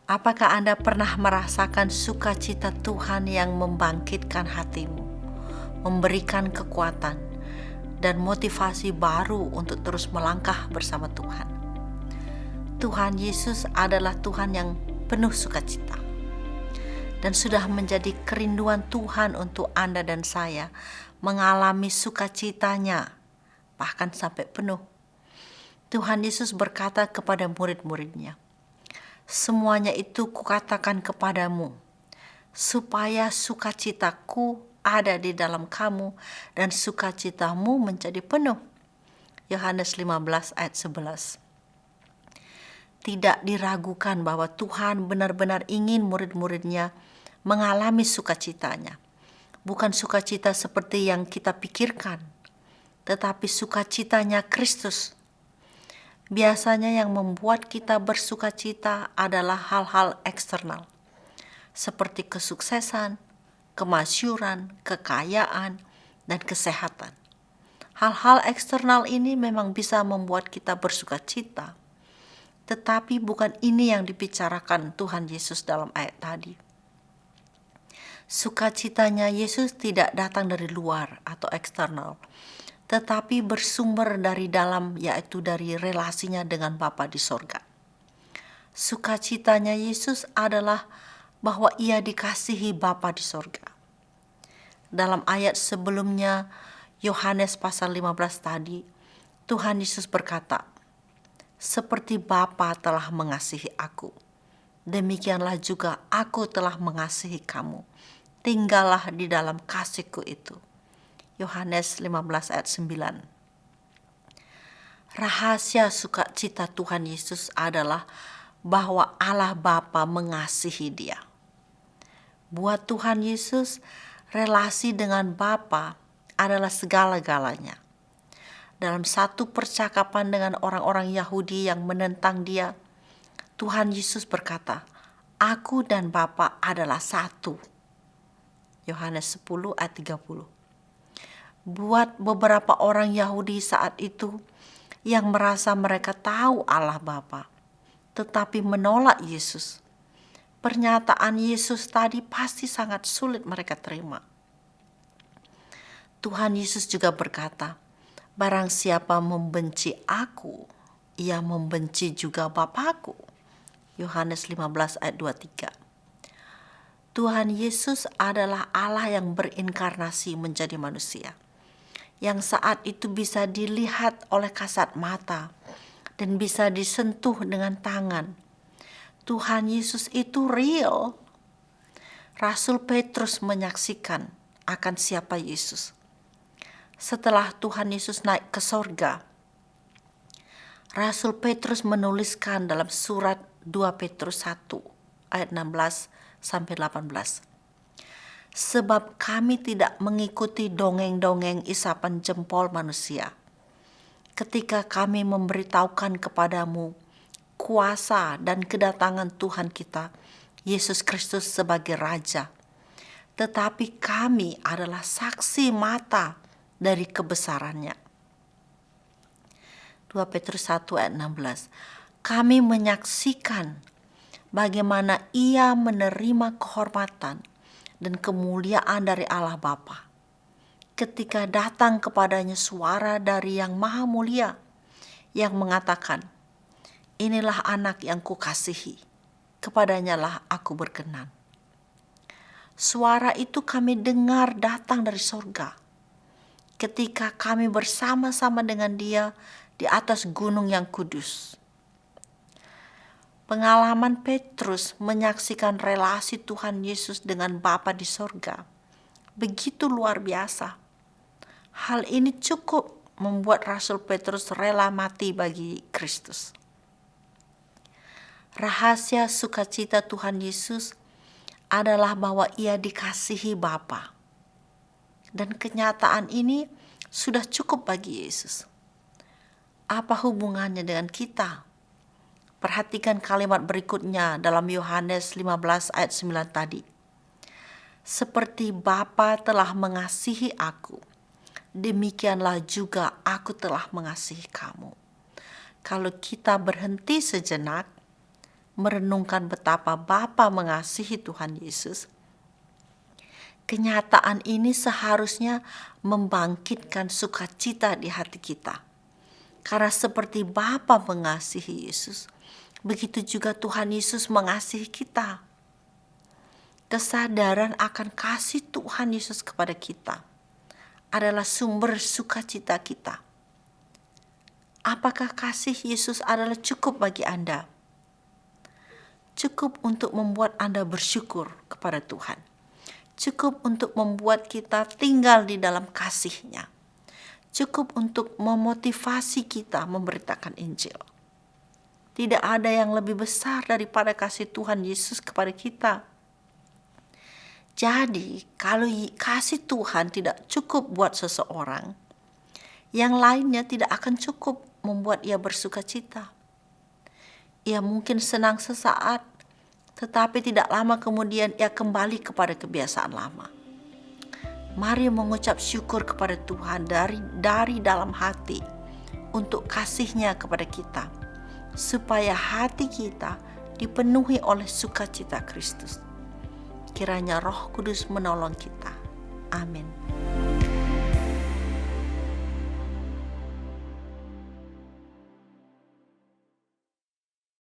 Apakah Anda pernah merasakan sukacita Tuhan yang membangkitkan hatimu, memberikan kekuatan dan motivasi baru untuk terus melangkah bersama Tuhan? Tuhan Yesus adalah Tuhan yang penuh sukacita dan sudah menjadi kerinduan Tuhan untuk Anda dan saya mengalami sukacitanya bahkan sampai penuh. Tuhan Yesus berkata kepada murid-muridnya, "Semuanya itu kukatakan kepadamu, supaya sukacitaku ada di dalam kamu dan sukacitamu menjadi penuh." Yohanes 15 ayat 11. Tidak diragukan bahwa Tuhan benar-benar ingin murid-muridnya mengalami sukacitanya. Bukan sukacita seperti yang kita pikirkan, tetapi sukacitanya Kristus. Biasanya yang membuat kita bersukacita adalah hal-hal eksternal, seperti kesuksesan, kemasyhuran, kekayaan, dan kesehatan. Hal-hal eksternal ini memang bisa membuat kita bersukacita, tetapi bukan ini yang dibicarakan Tuhan Yesus dalam ayat tadi. Sukacitanya Yesus tidak datang dari luar atau eksternal, tetapi bersumber dari dalam, yaitu dari relasinya dengan Bapa di sorga. Sukacitanya Yesus adalah bahwa ia dikasihi Bapa di sorga. Dalam ayat sebelumnya, Yohanes pasal 15 tadi, Tuhan Yesus berkata, "Seperti Bapa telah mengasihi aku, demikianlah juga aku telah mengasihi kamu. Tinggallah di dalam kasih-Ku itu." Yohanes 15 ayat 9. Rahasia sukacita Tuhan Yesus adalah bahwa Allah Bapa mengasihi dia. Buat Tuhan Yesus, relasi dengan Bapa adalah segala-galanya. Dalam satu percakapan dengan orang-orang Yahudi yang menentang dia, Tuhan Yesus berkata, "Aku dan Bapa adalah satu." Yohanes 10 ayat 30. Buat beberapa orang Yahudi saat itu yang merasa mereka tahu Allah Bapa, tetapi menolak Yesus, pernyataan Yesus tadi pasti sangat sulit mereka terima. Tuhan Yesus juga berkata, "Barang siapa membenci aku, ia membenci juga Bapa-Ku." Yohanes 15 ayat 23. Tuhan Yesus adalah Allah yang berinkarnasi menjadi manusia, yang saat itu bisa dilihat oleh kasat mata dan bisa disentuh dengan tangan. Tuhan Yesus itu real. Rasul Petrus menyaksikan akan siapa Yesus. Setelah Tuhan Yesus naik ke sorga, Rasul Petrus menuliskan dalam surat 2 Petrus 1 ayat 16 sampai 18. "Sebab kami tidak mengikuti dongeng-dongeng isapan jempol manusia, ketika kami memberitahukan kepadamu kuasa dan kedatangan Tuhan kita, Yesus Kristus sebagai Raja. Tetapi kami adalah saksi mata dari kebesarannya." 2 Petrus 1 ayat 16. "Kami menyaksikan bagaimana ia menerima kehormatan dan kemuliaan dari Allah Bapa, ketika datang kepadanya suara dari Yang Maha Mulia yang mengatakan, 'Inilah anak yang kukasihi, kepadanyalah aku berkenan.'" Suara itu kami dengar datang dari sorga, ketika kami bersama-sama dengan Dia di atas gunung yang kudus. Pengalaman Petrus menyaksikan relasi Tuhan Yesus dengan Bapa di sorga begitu luar biasa. Hal ini cukup membuat Rasul Petrus rela mati bagi Kristus. Rahasia sukacita Tuhan Yesus adalah bahwa ia dikasihi Bapa. Dan kenyataan ini sudah cukup bagi Yesus. Apa hubungannya dengan kita? Perhatikan kalimat berikutnya dalam Yohanes 15 ayat 9 tadi. "Seperti Bapa telah mengasihi aku, demikianlah juga aku telah mengasihi kamu." Kalau kita berhenti sejenak merenungkan betapa Bapa mengasihi Tuhan Yesus, kenyataan ini seharusnya membangkitkan sukacita di hati kita. Karena seperti Bapa mengasihi Yesus, begitu juga Tuhan Yesus mengasihi kita. Kesadaran akan kasih Tuhan Yesus kepada kita adalah sumber sukacita kita. Apakah kasih Yesus adalah cukup bagi Anda? Cukup untuk membuat Anda bersyukur kepada Tuhan. Cukup untuk membuat kita tinggal di dalam kasih-Nya. Cukup untuk memotivasi kita memberitakan Injil. Tidak ada yang lebih besar daripada kasih Tuhan Yesus kepada kita. Jadi, kalau kasih Tuhan tidak cukup buat seseorang, yang lainnya tidak akan cukup membuat ia bersuka cita. Ia mungkin senang sesaat, tetapi tidak lama kemudian ia kembali kepada kebiasaan lama. Mari mengucap syukur kepada Tuhan dari dalam hati untuk kasih-Nya kepada kita, supaya hati kita dipenuhi oleh sukacita Kristus. Kiranya Roh Kudus menolong kita. Amin.